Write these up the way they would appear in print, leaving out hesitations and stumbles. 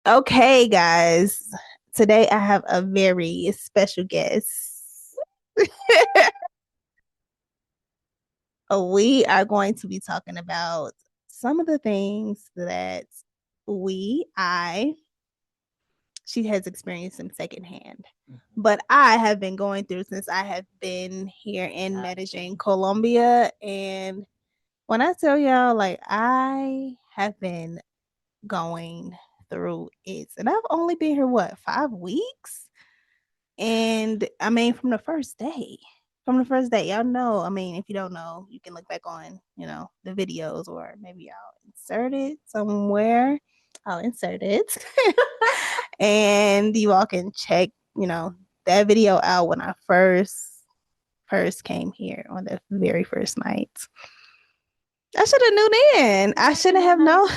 Okay, guys. Today I have a very special guest. We are going to be talking about some of the things that she has experienced in secondhand. But I have been going through since I have been here in Medellín, Colombia. And when I tell y'all, like, I have been going through it. And I've only been here, what, 5 weeks? And I mean, from the first day, y'all know. I mean, if you don't know, you can look back on, the videos, or maybe I'll insert it somewhere. I'll insert it. And you all can check, that video out when I first came here on the very first night. I should have known then. I shouldn't have known.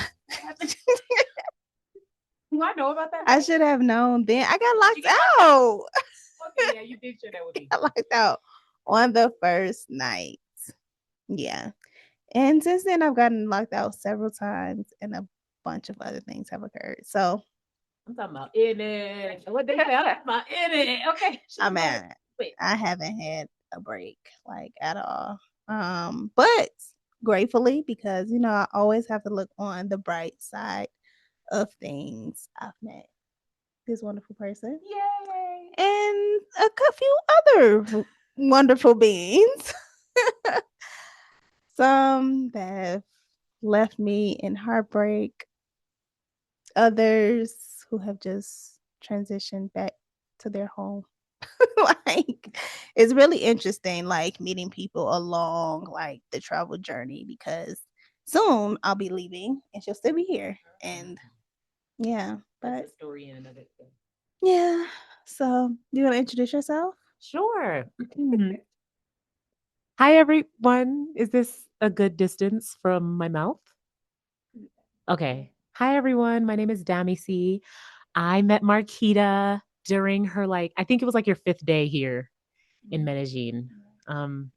Do I know about that? I should have known then. I got locked out. Okay, yeah, you did share that with me. I locked out on the first night. Yeah. And since then, I've gotten locked out several times, and a bunch of other things have occurred. So I'm talking about in it. What the hell? I'm talking about in it. Okay. I'm at I haven't had a break like at all. But gratefully, because I always have to look on the bright side of things. I've met this wonderful person. Yay. And a few other wonderful beings. Some that have left me in heartbreak, others who have just transitioned back to their home. Like, it's really interesting, like, meeting people along like the travel journey, because soon I'll be leaving and she'll still be here. And yeah, That's but a story in and of itself. yeah. So, do you want to introduce yourself? Sure. Hi, everyone. Is this a good distance from my mouth? Okay. Hi, everyone. My name is Dami C. I met Marquita during her, I think it was like your fifth day here in Medellin. Um,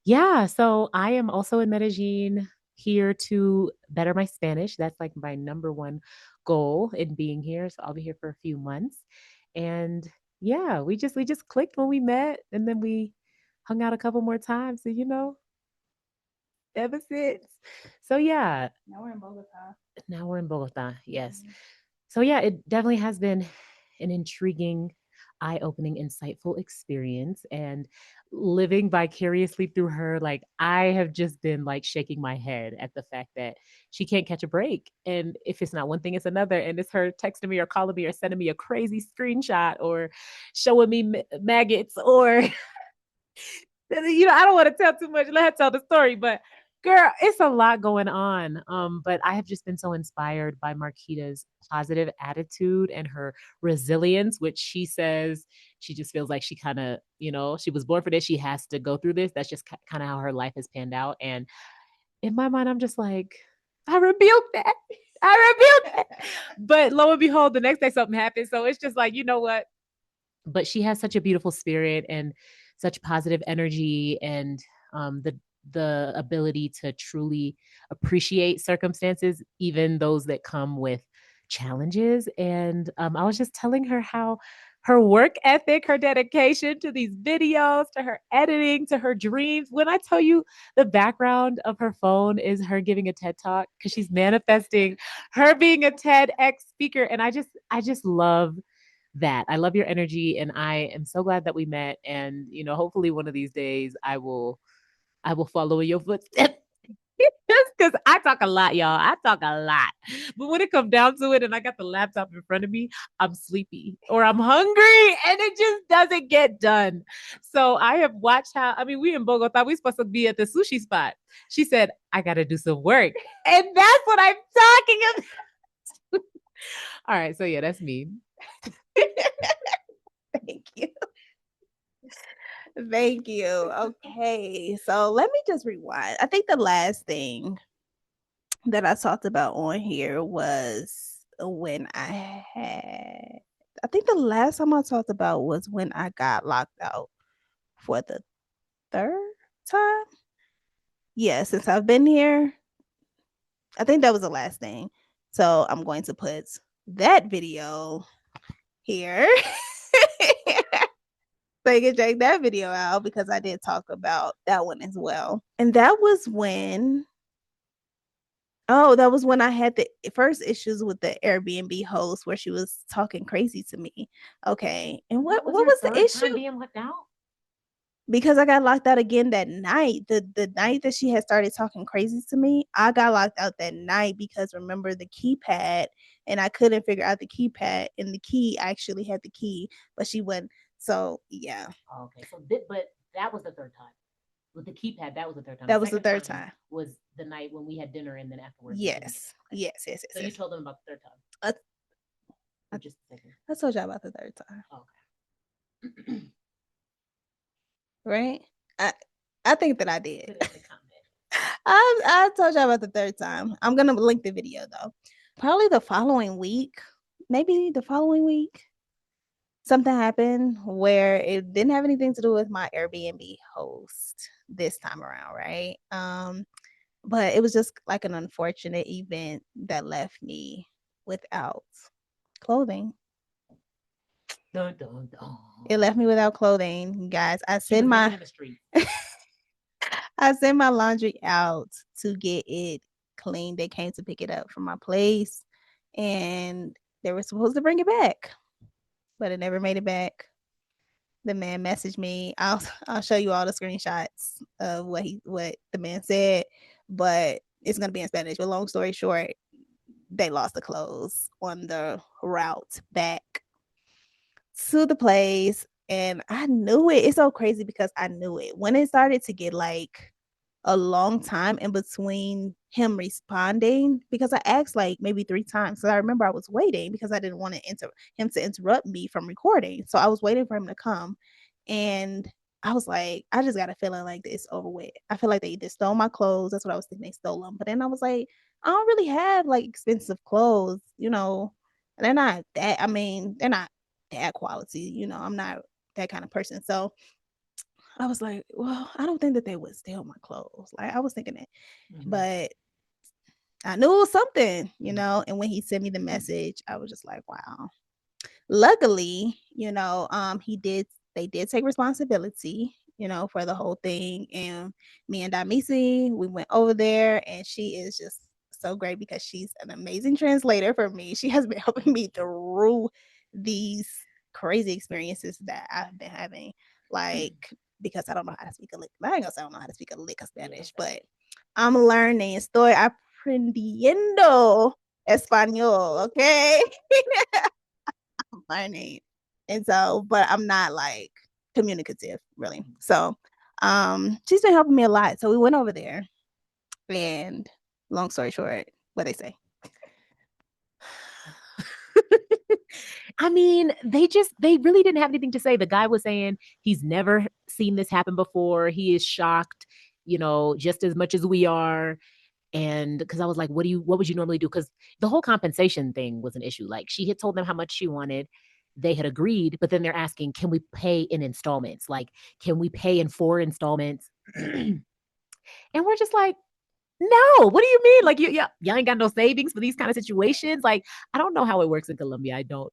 yeah, so I am also in Medellin here to better my Spanish. That's like my number one goal in being here. So I'll be here for a few months. And yeah, we just clicked when we met, and then we hung out a couple more times. So ever since. So yeah, Now we're in Bogota. now we're in Bogota. Yes. So yeah, it definitely has been an intriguing, eye-opening, insightful experience, and living vicariously through her, like I have just been like shaking my head at the fact that she can't catch a break. And if it's not one thing, it's another. And it's her texting me or calling me or sending me a crazy screenshot or showing me maggots or I don't want to tell too much. Let her tell the story, but girl, it's a lot going on. But I have just been so inspired by Marquita's positive attitude and her resilience, which she says she just feels like she kind of, she was born for this. She has to go through this. That's just kind of how her life has panned out. And in my mind, I'm just like, I rebuke that. I rebuke that. But lo and behold, the next day something happens. So it's just like, you know what? But she has such a beautiful spirit and such positive energy, and the ability to truly appreciate circumstances, even those that come with challenges. And I was just telling her how her work ethic, her dedication to these videos, to her editing, to her dreams. When I tell you the background of her phone is her giving a TED talk because she's manifesting her being a TEDx speaker. And I just love that. I love your energy, and I am so glad that we met. And hopefully one of these days I will follow in your footsteps. Just because I talk a lot, y'all. I talk a lot. But when it comes down to it and I got the laptop in front of me, I'm sleepy or I'm hungry and it just doesn't get done. So I have watched how, I mean, we in Bogota, we supposed to be at the sushi spot. She said, I got to do some work. And that's what I'm talking about. All right. So yeah, that's me. Thank you. Thank you. Okay. So let me just rewind. I think the last thing that I talked about on here was when I think the last time I talked about was when I got locked out for the third time. Yeah, since I've been here, I think that was the last thing. So I'm going to put that video here. So you can check that video out because I did talk about that one as well. And that was when, oh, that was when I had the first issues with the Airbnb host where she was talking crazy to me. Okay. And what your was the third time issue? being let out? Because I got locked out again that night. The night that she had started talking crazy to me, I got locked out that night because remember the keypad and I couldn't figure out the keypad and the key I actually had the key, but she wouldn't. So yeah, Okay, so but that was the third time with the keypad. That was the third time. The that was the second third time time. was the night when we had dinner, and then afterwards they told me to get Yes, back. Okay. yes, yes, yes, So you yes. told them about the third time, I, or I, just the second? I told y'all about the third time, Okay. right? I I think that I did. Put it in the comment. I told y'all about the third time. I'm gonna link the video though. Probably the following week, maybe the following week, something happened where it didn't have anything to do with my Airbnb host this time around, right? But it was just like an unfortunate event that left me without clothing. Dun, dun, dun. It left me without clothing, guys. She was naked in the street. I sent my laundry out to get it clean. They came to pick it up from my place and they were supposed to bring it back, but it never made it back. The man messaged me. I'll show you all the screenshots of what the man said, but it's gonna be in Spanish. But long story short, they lost the clothes on the route back to the place, and I knew it. It's so crazy because I knew it when it started to get like a long time in between him responding because I asked like maybe 3 times. So I remember I was waiting because I didn't want to him to interrupt me from recording. So I was waiting for him to come. And I was like, I just got a feeling like this over with. I feel like they either stole my clothes. That's what I was thinking. They stole them. But then I was like, I don't really have like expensive clothes, you know. And they're not that, I mean, they're not that quality, you know. I'm not that kind of person. So I was like, well, I don't think that they would steal my clothes. Like I was thinking that, Mm-hmm. but I knew it was something, you Mm-hmm. know. And when he sent me the message, I was just like, wow. Luckily, you know, they did take responsibility, you know, for the whole thing. And me and Damisi, we went over there and she is just so great because she's an amazing translator for me. She has been helping me through these crazy experiences that I've been having. Like, because I don't know how to speak a lick. I ain't gonna say I don't know how to speak a lick of Yeah, Spanish, but I'm learning. Estoy aprendiendo español, okay? Learning. And so, but I'm not like communicative really. So she's been helping me a lot. So we went over there and long story short, what they say. I mean, they really didn't have anything to say. The guy was saying he's never seen this happen before. He is shocked, just as much as we are. And because I was like, what would you normally do? Because the whole compensation thing was an issue. Like she had told them how much she wanted. They had agreed, but then they're asking, can we pay in installments? Like, can we pay in 4 installments? And we're just like, no, what do you mean? Like you ain't got no savings for these kind of situations. Like, I don't know how it works in Colombia. I don't.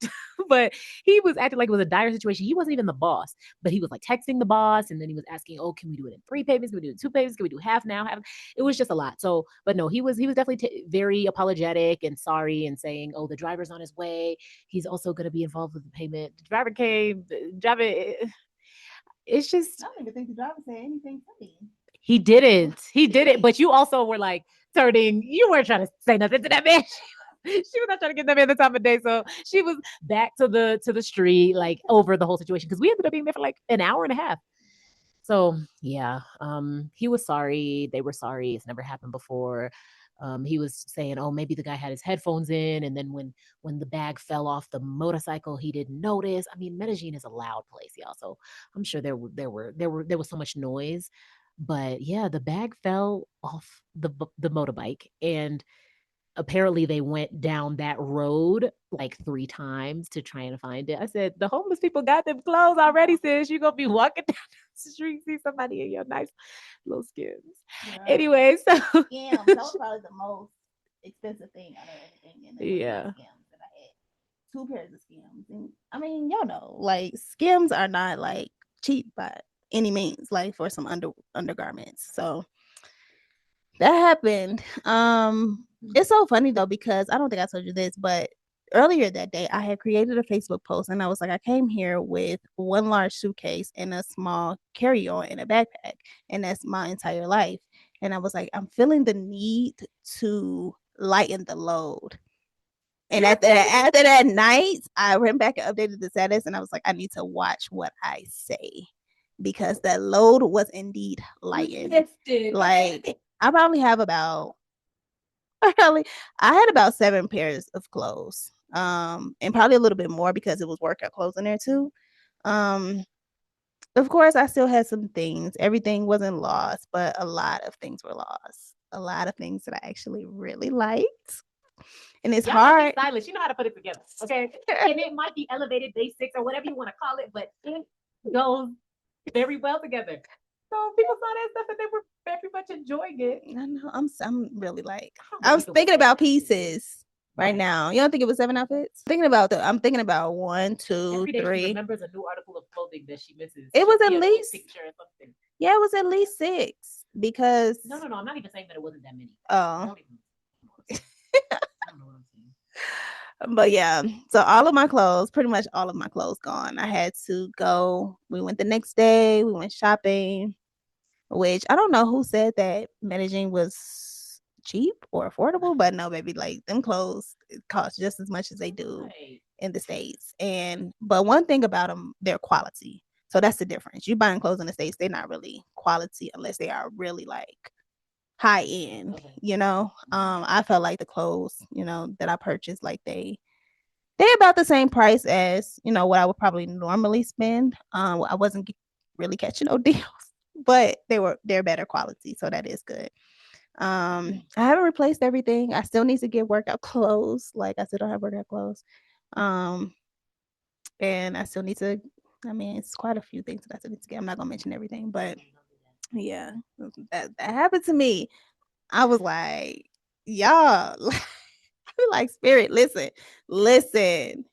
But he was acting like it was a dire situation. He wasn't even the boss, but he was like texting the boss, and then he was asking, "Oh, can we do it in 3 payments? Can we do it in 2 payments? Can we do half now? Half?" It was just a lot. So, but no, he was definitely very apologetic and sorry, and saying, "Oh, the driver's on his way. He's also going to be involved with the payment. The driver came. The driver." It's just I don't even think the driver said anything to me. he didn't. He did it. But you also were like turning, you weren't trying to say nothing to that man. She was not trying to get that man the time of day. So she was back to the street, like over the whole situation. Because we ended up being there for like an hour and a half. So yeah, he was sorry. They were sorry. It's never happened before. He was saying, "Oh, maybe the guy had his headphones in, and then when the bag fell off the motorcycle, he didn't notice." I mean, Medellin is a loud place, y'all. So I'm sure there was so much noise, but yeah, the bag fell off the motorbike, and apparently they went down that road like 3 times to try and find it. I said, the homeless people got them clothes already, sis. You're gonna be walking down the street, see somebody in your nice little skins. Girl. Anyway, so Scams. That was probably the most expensive thing out of everything in the Medellin yeah. scams that I had. two pairs of Skims. And I mean, y'all know, like Skims are not like cheap by any means, like for some undergarments. So that happened. It's so funny though, because I don't think I told you this, but earlier that day I had created a Facebook post and I was like, I came here with one large suitcase and a small carry-on and a backpack, and that's my entire life. And I was like, I'm feeling the need to lighten the load. And after that night, I went back and updated the status, and I was like, I need to watch what I say because the load was indeed lightened. Like I probably have about I had about 7 pairs of clothes, and probably a little bit more because it was workout clothes in there too. Um, of course, I still had some things. Everything wasn't lost, but a lot of things were lost. A lot of things that I actually really liked. And it's hard. Stylish. You know how to put it together. Okay. And it might be elevated basics or whatever you want to call it, but it goes very well together. So people saw that stuff and they were very much enjoying it. I know. I'm really like I'm thinking about pieces right now. You don't think it was 7 outfits? I'm thinking about 1, 2, Every day she 3. remembers a new article of clothing that she misses. It was at a least picture or something. Yeah, it was at least 6 because No. I'm not even saying that it wasn't that many. Oh. I don't know what I'm saying. But yeah, so all of my clothes, pretty much all of my clothes gone. I had to go. We went the next day. We went shopping, which I don't know who said that Medellín was cheap or affordable, but no, baby, like them clothes cost just as much as they do in the States. But one thing about them, they're quality. So that's the difference. You buying clothes in the States, they're not really quality unless they are really like high end, I felt like the clothes, that I purchased, like they about the same price as, what I would probably normally spend. I wasn't really catching no deals, but they're better quality, so that is good. I haven't replaced everything. I still need to get workout clothes. Like I still don't have workout clothes. And I still need to, it's quite a few things that I still need to get. I'm not gonna mention everything, but yeah, that happened to me. I was like, y'all, I feel like spirit, listen.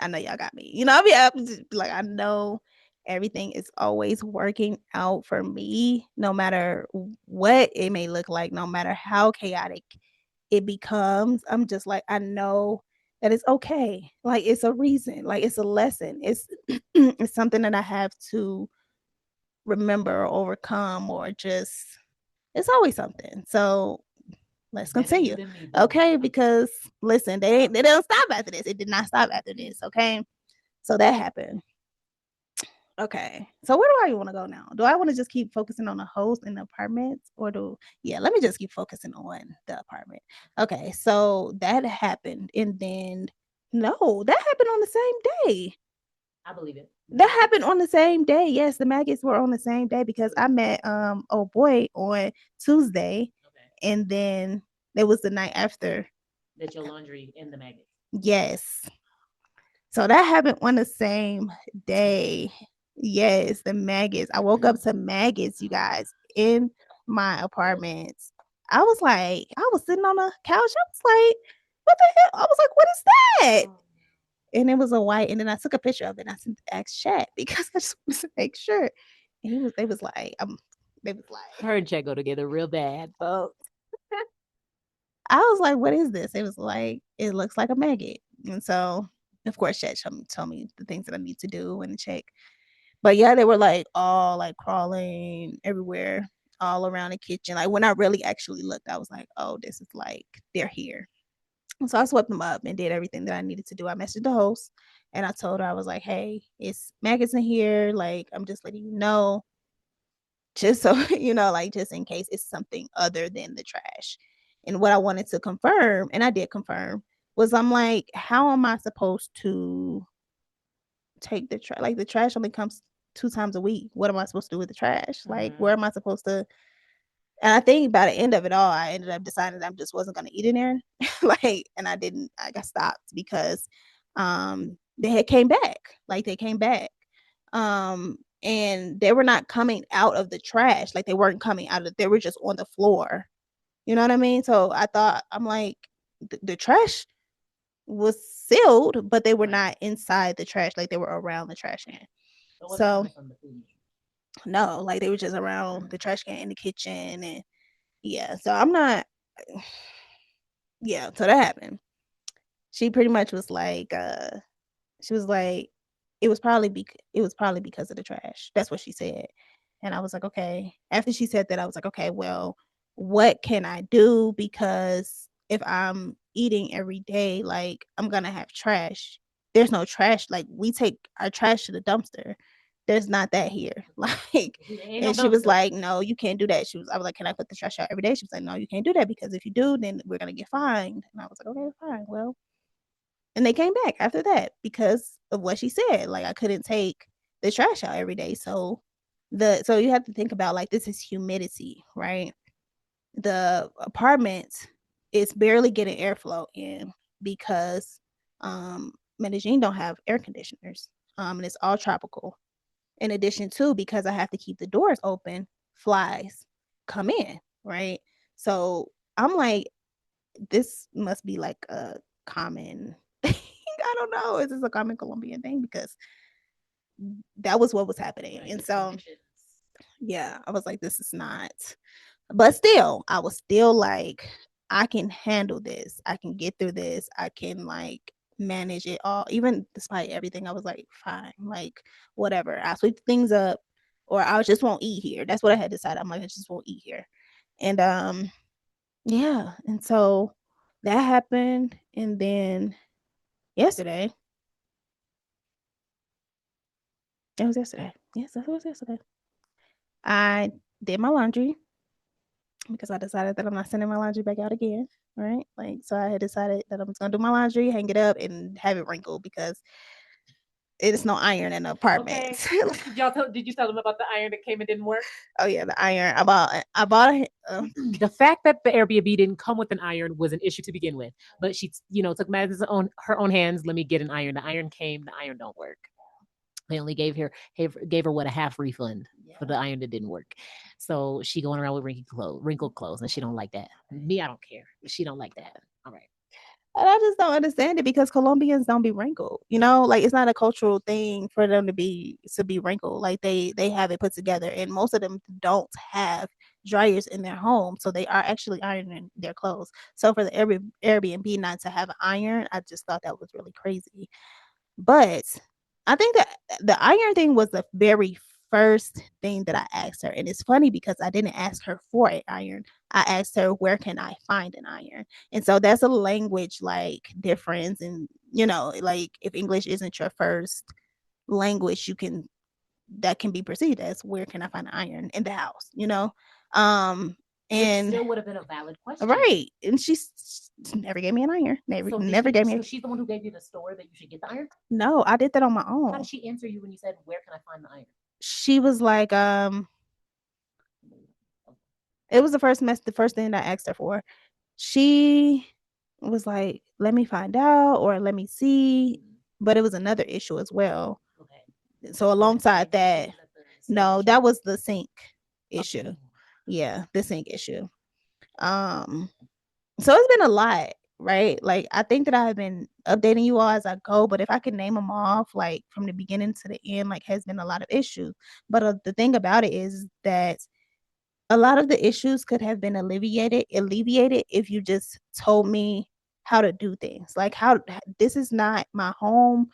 I know y'all got me. I'm just like, I know everything is always working out for me, no matter what it may look like, no matter how chaotic it becomes. I'm just like, I know that it's okay. Like it's a reason, like it's a lesson. It's it's something that I have to remember or overcome, or just it's always something. So let's continue. Okay, because listen, they don't stop after this. It did not stop after this. Okay. So that happened. Okay. So where do I want to go now? Do I want to just keep focusing on the host and the apartments, or let me just keep focusing on the apartment. Okay. So that happened. And then no, that happened on the same day. I believe it. That happened on the same day. Yes, the maggots were on the same day because I met oh boy on Tuesday, and then it was the night after that your laundry and the maggots. Yes. So that happened on the same day. Yes, the maggots. I woke up to maggots, you guys, in my apartment. I was sitting on the couch. I was like, what the hell? I was like, what is that? And it was a white, and then I took a picture of it and I sent it to Ask Chat because I just wanted to make sure. And they was like, her and Chat go together real bad, folks. I was like, what is this? It was like, it looks like a maggot. And so, of course, Chat told me the things that I need to do and check. But yeah, they were like all like crawling everywhere, all around the kitchen. Like when I really actually looked, I was like, oh, this is like, they're here. So I swept them up and did everything that I needed to do. I messaged the host and I told her, I was like, hey, it's maggots in here. Like, I'm just letting you know, just so, like just in case it's something other than the trash. And what I wanted to confirm, and I did confirm, was I'm like, how am I supposed to take the trash? Like the trash only comes 2 times a week. What am I supposed to do with the trash? Like, where am I supposed to? And I think by the end of it all, I ended up deciding that I just wasn't going to eat in there. And I got stopped because they had came back. Like they came back. And they were not coming out of the trash. Like they weren't coming out of they were just on the floor. You know what I mean? So I'm like, the trash was sealed, but they were Right. not inside the trash. Like they were around the trash can. It wasn't So coming from the food. no, like they were just around the trash can in the kitchen, and yeah. So I'm not. Yeah. So that happened. She pretty much was like, she was like, it was probably because of the trash. That's what she said. And I was like, okay. After she said that, I was like, okay, well, what can I do? Because if I'm eating every day, like I'm gonna have trash. There's no trash. Like we take our trash to the dumpster. There's not that here. Like, Ain't no and she was dumpster. like, no, you can't do that. I was like, can I put the trash out every day? She was like, no, you can't do that because if you do, then we're gonna get fined. And I was like, okay, fine. Well, and they came back after that because of what she said. Like I couldn't take the trash out every day. So you have to think about like this is humidity, right? The apartment is barely getting airflow in because Medellin don't have air conditioners. And it's all tropical. In addition to because I have to keep the doors open, flies come in, right? So I'm like, this must be like a common thing. I don't know. Is this a common Colombian thing? Because that was what was happening. Right, and so, yeah, I was like, this is not. But still, I was still like, I can handle this. I can get through this. I can like manage it all. Even despite everything, I was like, fine, like whatever. I'll sweep things up or I just won't eat here. That's what I had decided. I'm like, I just won't eat here. And yeah. And so that happened. And then yesterday, it was yesterday. Yes, it was yesterday. I did my laundry because I decided that I'm not sending my laundry back out again. Right. Like, so I had decided that I'm just going to do my laundry, hang it up, and have it wrinkled because it's no iron in the apartment. Okay. Did you tell them about the iron that came and didn't work? Oh, yeah. The iron. I bought The fact that the Airbnb didn't come with an iron was an issue to begin with. But she, took matters on her own hands. Let me get an iron. The iron came. The iron don't work. They only gave her what, a half refund for the iron that didn't work. So she going around with wrinkled clothes, and she don't like that. Me, I don't care. She don't like that. All right. And I just don't understand it because Colombians don't be wrinkled. You know, like it's not a cultural thing for them to be wrinkled. Like they have it put together, and most of them don't have dryers in their home, so they are actually ironing their clothes. So for the Airbnb not to have an iron, I just thought that was really crazy. But I think that the iron thing was the very first thing that I asked her. And it's funny because I didn't ask her for an iron. I asked her, where can I find an iron? And so that's a language like difference. And, like if English isn't your first language, that can be perceived as where can I find an iron in the house, Um, Which and still would have been a valid question. right. And she never gave me an iron. Never gave me. So she's the one who gave you the store that you should get the iron. No, I did that on my own. How did she answer you when you said, "Where can I find the iron"? She was like, it was the first thing I asked her for. She was like, let me find out or let me see. But it was another issue as well. Okay. So alongside that, no, that was the sink issue. Okay. Yeah, the sink issue. Um, so it's been a lot, right? Like I think that I've been updating you all as I go, but if I could name them off, like from the beginning to the end, like has been a lot of issues. But the thing about it is that a lot of the issues could have been alleviated if you just told me how to do things. Like how this is not my home.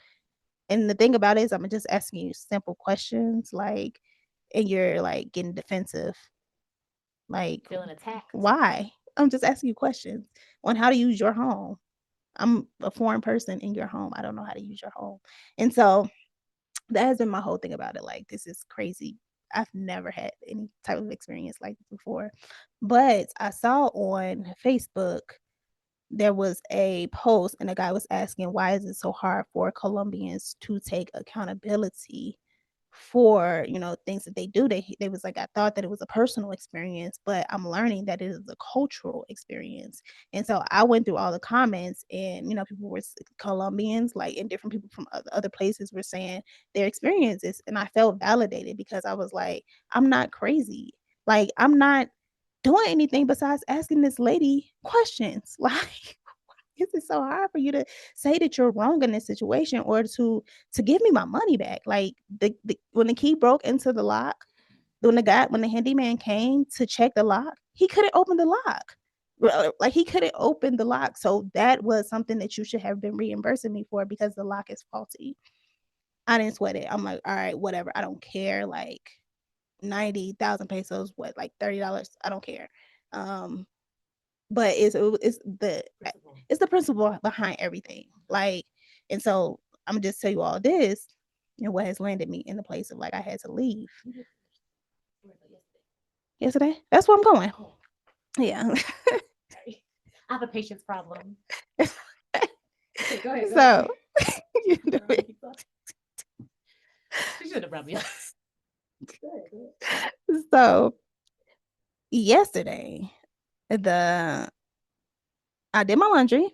And the thing about it is I'm just asking you simple questions, like, and you're like getting defensive. Like, feeling attacked. why? I'm just asking you questions on how to use your home. I'm a foreign person in your home. I don't know how to use your home. And so that has been my whole thing about it. Like, this is crazy. I've never had any type of experience like this before. But I saw on Facebook there was a post and a guy was asking, why is it so hard for Colombians to take accountability for things that they do? They was like, I thought that it was a personal experience, but I'm learning that it is a cultural experience. And so I went through all the comments, and people were Colombians, like, and different people from other places were saying their experiences, and I felt validated because I was like, I'm not crazy. Like, I'm not doing anything besides asking this lady questions. Like, It's so hard for you to say that you're wrong in this situation or to give me my money back. Like the when the key broke into the lock, when the handyman came to check the lock, he couldn't open the lock. Like he couldn't open the lock. So that was something that you should have been reimbursing me for because the lock is faulty. I didn't sweat it. I'm like, all right, whatever. I don't care. Like 90,000 pesos, what, like $30? I don't care. Um, but it's the principle behind everything. Like, and so I'm just tell you all this, and what has landed me in the place of like I had to leave yesterday. That's where I'm going. Yeah. I have a patience problem. Okay, go ahead. So you know She should have brought me up. so yesterday, the I did my laundry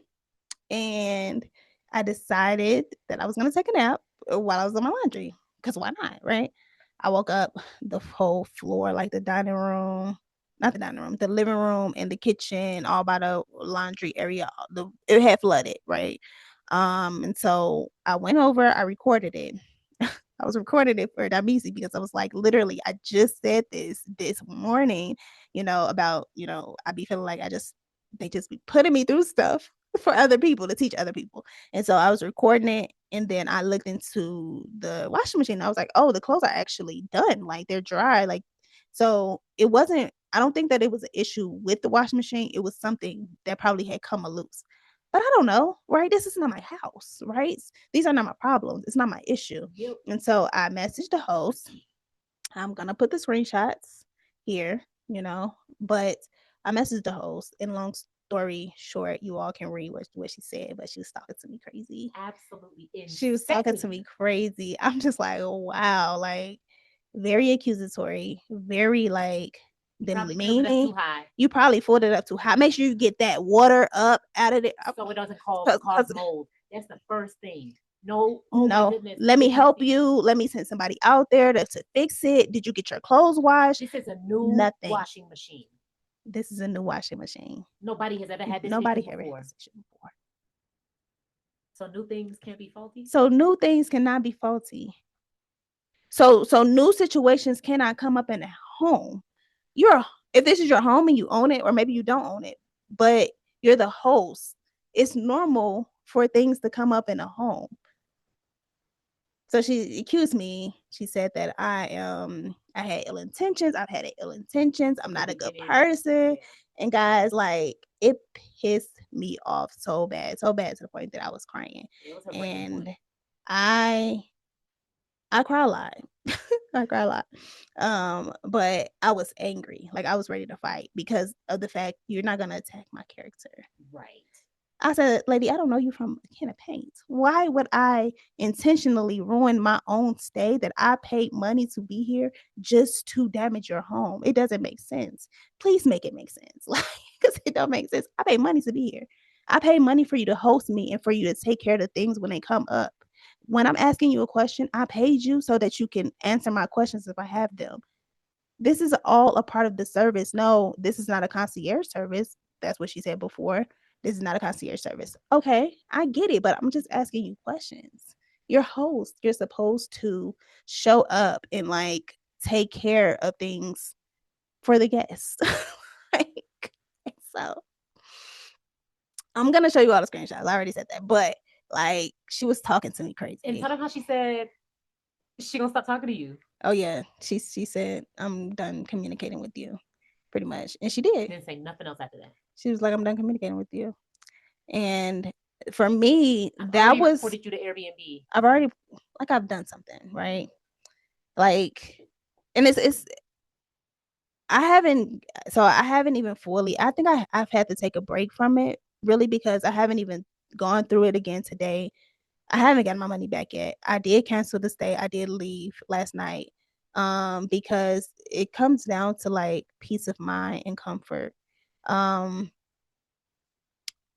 and I decided that I was gonna take a nap while I was on my laundry. Because why not? Right. I woke up, the whole floor, like the dining room, not the dining room, the living room and the kitchen, all by the laundry area. It had flooded, right? And so I went over, I recorded it. I was recording it for Damisi because I was like, literally, I just said this morning, about, I be feeling like they just be putting me through stuff for other people to teach other people. And so I was recording it and then I looked into the washing machine. I was like, oh, the clothes are actually done. Like they're dry. Like, so I don't think that it was an issue with the washing machine. It was something that probably had come loose. But I don't know, right? This is not my house, right? These are not my problems. It's not my issue. Yep. And so I messaged the host. I'm gonna put the screenshots here, but I messaged the host. And long story short, you all can read what she said, but she was talking to me crazy. Absolutely insane. She was talking to me crazy. I'm just like, oh, wow, like very accusatory, very like demeaning. You probably filled it up too high. Make sure you get that water up out of it so it doesn't cause mold. That's the first thing. No, no. Let me help you. Let me send somebody out there to fix it. Did you get your clothes washed? This is a new washing machine. This is a new washing machine. Nobody has ever had this issue before. So new things can't be faulty? So new things cannot be faulty. So new situations cannot come up in a home. If this is your home and you own it, or maybe you don't own it, but you're the host, it's normal for things to come up in a home. So she accused me. She said that I had ill intentions. I've had ill intentions. I'm not a good person. And guys, like it pissed me off so bad to the point that I was crying. And I cry a lot. I cry a lot. But I was angry. Like I was ready to fight because of the fact you're not gonna attack my character. Right. I said, lady, I don't know you from a can of paint. Why would I intentionally ruin my own stay that I paid money to be here just to damage your home? It doesn't make sense. Please make it make sense. Like, because it don't make sense. I paid money to be here. I paid money for you to host me and for you to take care of the things when they come up. When I'm asking you a question, I paid you so that you can answer my questions if I have them. This is all a part of the service. No, this is not a concierge service. That's what she said before. This is not a concierge service. Okay, I get it, but I'm just asking you questions. You're host. You're supposed to show up and like take care of things for the guests. Like, so I'm gonna show you all the screenshots. I already said that, but like she was talking to me crazy. And tell them how she said she gonna stop talking to you. Oh yeah, she said I'm done communicating with you, pretty much, and she did. Didn't say nothing else after that. She was like, I'm done communicating with you, and for me, that was reported you to Airbnb. I've done something right, like, and it's I haven't even fully. I think I've had to take a break from it really because I haven't even gone through it again today. I haven't gotten my money back yet. I did cancel the stay. I did leave last night because it comes down to like peace of mind and comfort.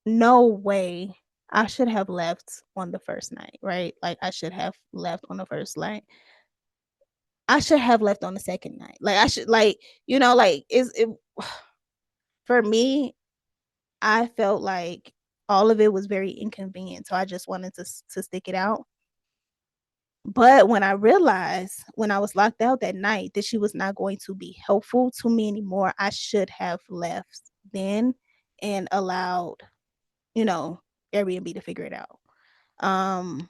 No way I should have left on the first night, right? Like I should have left on the first night. I should have left on the second night. Like I should like, like is it for me, I felt like all of it was very inconvenient. So I just wanted to stick it out. But when I realized when I was locked out that night that she was not going to be helpful to me anymore, I should have left then and allowed, you know, Airbnb to figure it out. Um,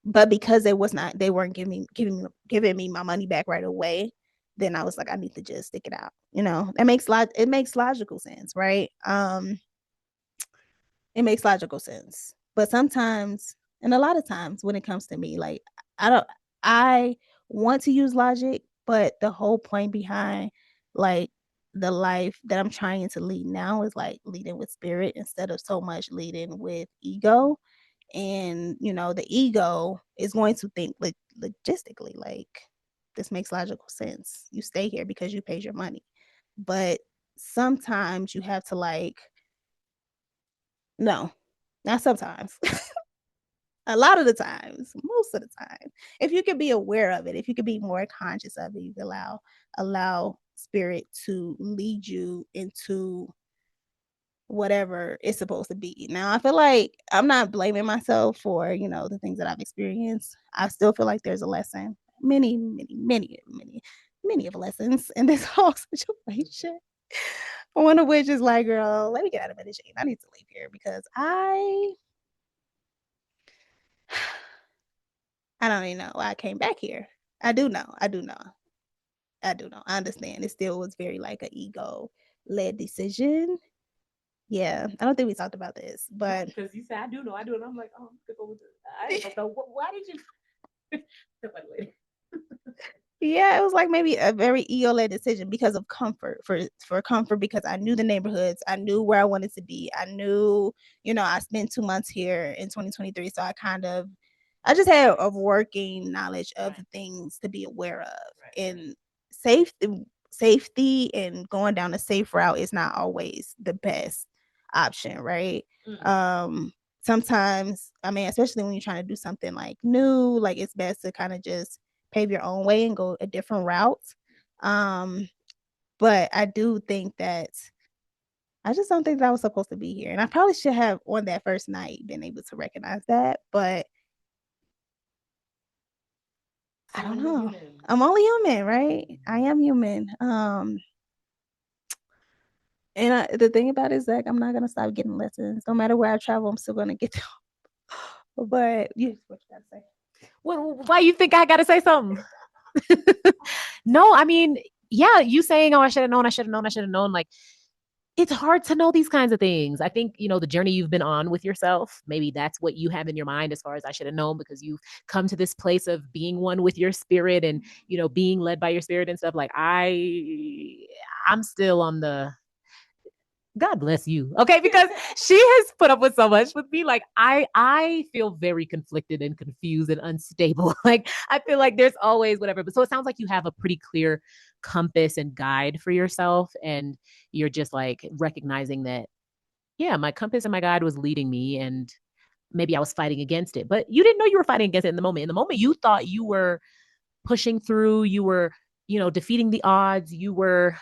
but because they weren't giving me my money back right away, then I was like, I need to just stick it out. It makes logical sense, right? It makes logical sense. But sometimes, and a lot of times when it comes to me, like I don't I want to use logic, but the whole point behind like the life that I'm trying to lead now is like leading with spirit instead of so much leading with ego. And the ego is going to think logistically, like this makes logical sense. You stay here because you paid your money. But sometimes you have to like no, not sometimes. A lot of the times, most of the time, if you could be aware of it, if you could be more conscious of it, you could allow spirit to lead you into whatever it's supposed to be. Now, I feel like I'm not blaming myself for, the things that I've experienced. I still feel like there's a lesson, many, many, many, many, many of lessons in this whole situation. One of which is like, girl, let me get out of Medellín. I need to leave here because I don't even know why I came back here. I do know. I do know. I do know. I understand. It still was very like an ego led decision. Yeah, I don't think we talked about this, but because you said I do know, I do, and I'm like, oh, I didn't know. Why did you? yeah, it was like maybe a very ego led decision because of comfort for comfort because I knew the neighborhoods, I knew where I wanted to be, I knew I spent 2 months here in 2023, so I just had a working knowledge of the things to be aware of, and safety and going down a safe route is not always the best option, right? Sometimes, I mean, especially when you're trying to do something like new, like it's best to kind of just pave your own way and go a different route. Um, but I do think that I just don't think that I was supposed to be here. And I probably should have on that first night been able to recognize that, but I don't know. I'm only human, right? I am human. And the thing about it is that I'm not gonna stop getting lessons. No matter where I travel, I'm still gonna get them. But what you gotta say? Why you think I got to say something? No, I mean, yeah, you saying, oh, I should have known, I should have known, I should have known. Like, it's hard to know these kinds of things. I think, the journey you've been on with yourself, maybe that's what you have in your mind as far as I should have known because you've come to this place of being one with your spirit and, being led by your spirit and stuff. Like I'm still on the God bless you. Okay, because she has put up with so much with me. Like I feel very conflicted and confused and unstable. Like I feel like there's always whatever. But so it sounds like you have a pretty clear compass and guide for yourself and you're just like recognizing that yeah, my compass and my guide was leading me and maybe I was fighting against it. But you didn't know you were fighting against it in the moment. In the moment you thought you were pushing through, you were, defeating the odds, you were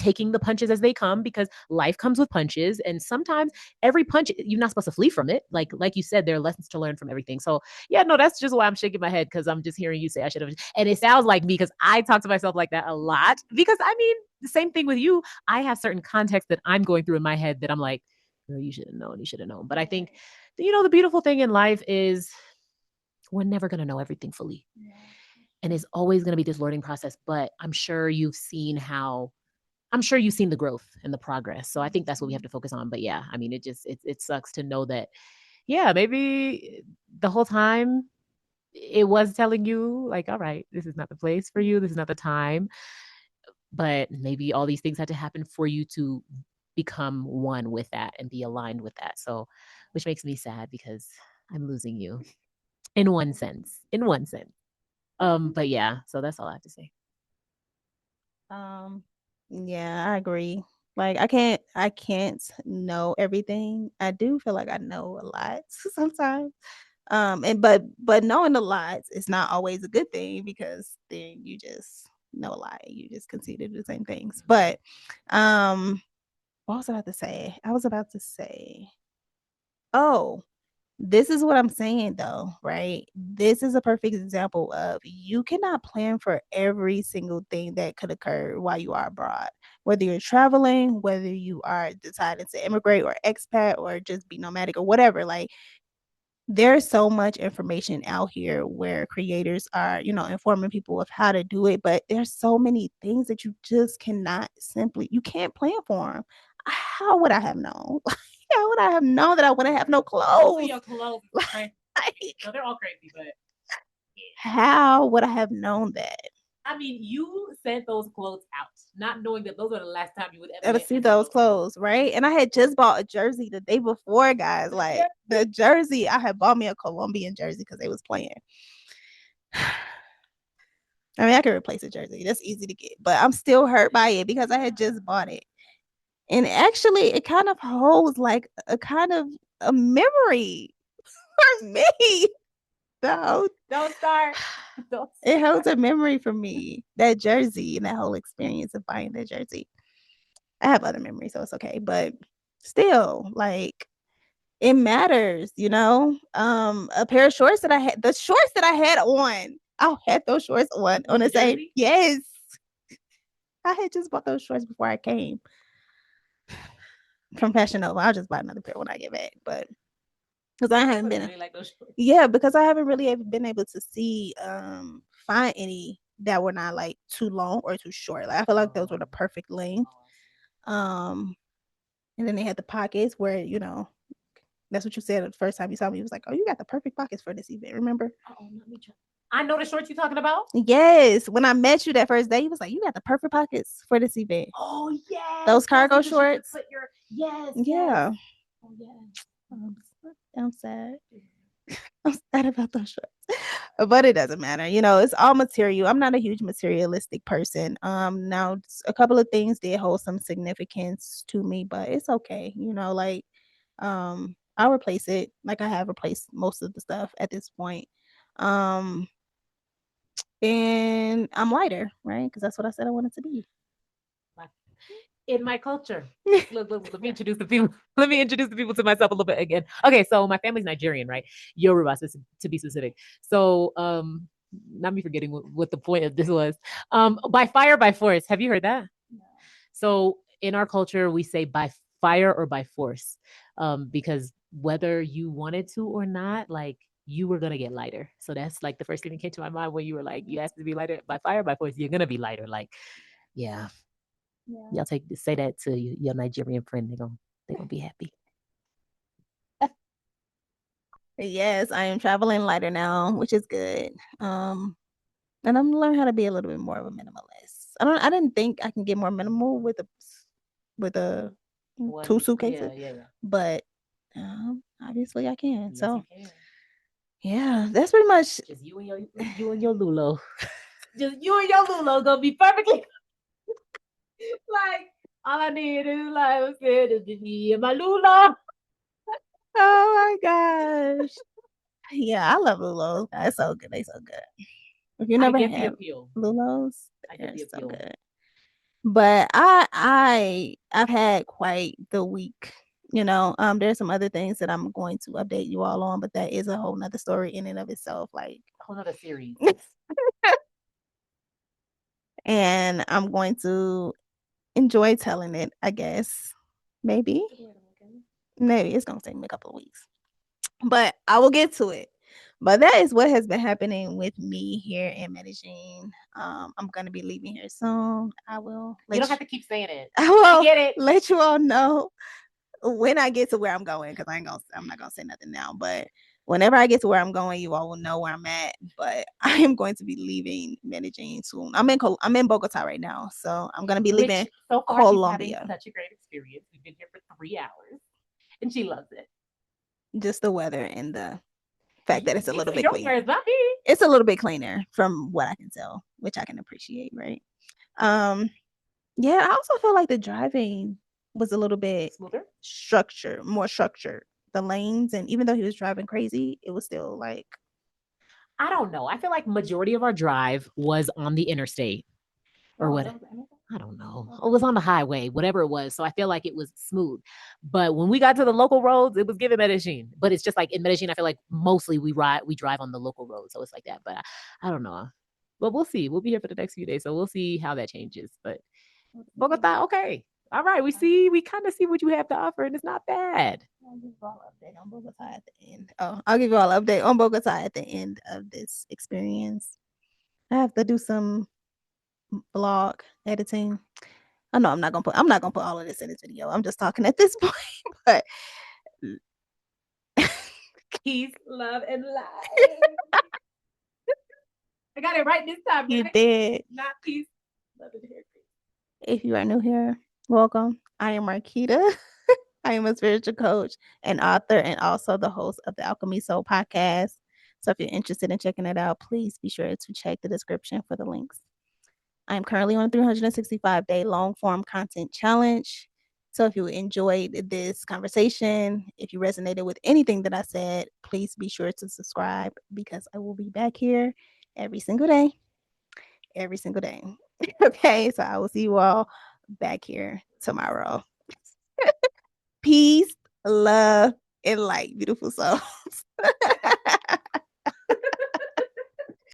taking the punches as they come because life comes with punches and sometimes every punch you're not supposed to flee from it like you said there are lessons to learn from everything. So yeah, no, that's just why I'm shaking my head because I'm just hearing you say I should have, and it sounds like me because I talk to myself like that a lot because I mean the same thing with you. I have certain context that I'm going through in my head that I'm like, girl, you should have known, you should have known. But I think the beautiful thing in life is we're never going to know everything fully. And it's always going to be this learning process, but I'm sure you've seen the growth and the progress. So I think that's what we have to focus on. But yeah, I mean, it sucks to know that, yeah, maybe the whole time it was telling you like, all right, this is not the place for you. This is not the time. But maybe all these things had to happen for you to become one with that and be aligned with that. So, which makes me sad because I'm losing you in one sense, but yeah, so that's all I have to say. Um, yeah, I agree. Like I can't know everything. I do feel like I know a lot sometimes. And but knowing a lot is not always a good thing because then you just know a lot. You just continue to do the same things. But what was I about to say? I was about to say Oh, this is what I'm saying though, right? This is a perfect example of you cannot plan for every single thing that could occur while you are abroad. Whether you're traveling, whether you are deciding to immigrate or expat or just be nomadic or whatever, like there's so much information out here where creators are, informing people of how to do it, but there's so many things that you just cannot simply, you can't plan for them. How would I have known? How would I have known that I wouldn't have no clothes? Your clothes, right? No, they're all crazy, but how would I have known that? I mean, you sent those clothes out, not knowing that those were the last time you would Ever see those clothes, right? And I had just bought a jersey the day before, guys. Like the jersey, I had bought me a Colombian jersey because they was playing. I mean, I could replace a jersey. That's easy to get, but I'm still hurt by it because I had just bought it. And actually, it kind of holds like a kind of a memory for me. No, don't start. Don't start. It holds a memory for me. That jersey and that whole experience of buying that jersey. I have other memories, so it's okay. But still, like it matters, A pair of shorts that I had, the shorts that I had on, I had those shorts on the same. Yes. I had just bought those shorts before I came from Fashion Nova. I'll just buy another pair when I get back. But because I haven't been, really like those shorts. Yeah, because I haven't really been able to see find any that were not like too long or too short. Like I feel like those were the perfect length. And then they had the pockets where that's what you said the first time you saw me. You was like, "Oh, you got the perfect pockets for this event." Remember? Oh, let me try. I know the shorts you're talking about. Yes. When I met you that first day, you was like, "You got the perfect pockets for this event." Oh yes. Those cargo shorts. Yes. Yeah. Yes. Oh yes. I'm sad. I'm sad about those shorts. But it doesn't matter. It's all material. I'm not a huge materialistic person. Now a couple of things did hold some significance to me, but it's okay. Like I'll replace it. Like I have replaced most of the stuff at this point. Um and I'm lighter, right? Because that's what I said I wanted to be. In my culture. Look, let me introduce the people. Let me introduce the people to myself a little bit again. Okay, so my family's Nigerian, right? Yoruba, to be specific. So, not me forgetting what the point of this was. By fire, by force. Have you heard that? No. So, in our culture, we say by fire or by force, because whether you wanted to or not, like you were gonna get lighter. So that's like the first thing that came to my mind when you were like, you asked to be lighter by fire, by force. You're gonna be lighter. Like, yeah, y'all say that to your Nigerian friend. They're gonna be happy. Yes, I am traveling lighter now, which is good. And I'm learning how to be a little bit more of a minimalist. I didn't think I can get more minimal with a two suitcases. Yeah. But obviously I can. Yes, so yeah, that's pretty much just you and your Lulo. Just you and your Lulo gonna be perfectly like all I need is like is me and my Lulo. Oh my gosh. Yeah, I love Lulos. That's so good. They so good. If you never had Lulos, they're so good. But I've had quite the week. There's some other things that I'm going to update you all on, but that is a whole nother story in and of itself, like a whole nother series. And I'm going to enjoy telling it, I guess. Maybe it's gonna take me a couple of weeks, but I will get to it. But that is what has been happening with me here in Medellin. I'm gonna be leaving here soon. I will. You don't have to keep saying it. I will get it. Let you all know when I get to where I'm going, because I'm not gonna say nothing now. But whenever I get to where I'm going, you all will know where I'm at. But I am going to be leaving Medellin soon. I'm in Bogota right now, so I'm gonna be leaving so far, Colombia. She's having such a great experience. We've been here for 3 hours, and she loves it. Just the weather and the fact that it's a little bit cleaner. It's a little bit cleaner from what I can tell, which I can appreciate, right? Yeah, I also feel like the driving was a little bit more structured. The lanes, and even though he was driving crazy, it was still like, I don't know. I feel like majority of our drive was on the interstate or what? I don't know. It was on the highway, whatever it was. So I feel like it was smooth. But when we got to the local roads, it was giving Medellin. But it's just like in Medellin, I feel like mostly we drive on the local road. So it's like that. But I don't know. But we'll see. We'll be here for the next few days. So we'll see how that changes. But Bogota, okay. All right. We kind of see what you have to offer, and it's not bad. I'll give you all update on Bogota at the end. Oh, I'll give you all update on Bogota at the end of this experience. I have to do some vlog editing. I know I'm not gonna put all of this in this video. I'm just talking at this point, but Peace, love, and light. I got it right this time. You did. Not peace, love, and hair. If you are new here, welcome. I am Marquita. I am a spiritual coach and author, and also the host of the Alchemy Soul podcast. So if you're interested in checking it out, please be sure to check the description for the links. I am currently on a 365-day long form content challenge. So if you enjoyed this conversation, if you resonated with anything that I said, please be sure to subscribe because I will be back here every single day. Every single day. Okay, so I will see you all back here tomorrow. Peace, love, and light, beautiful souls.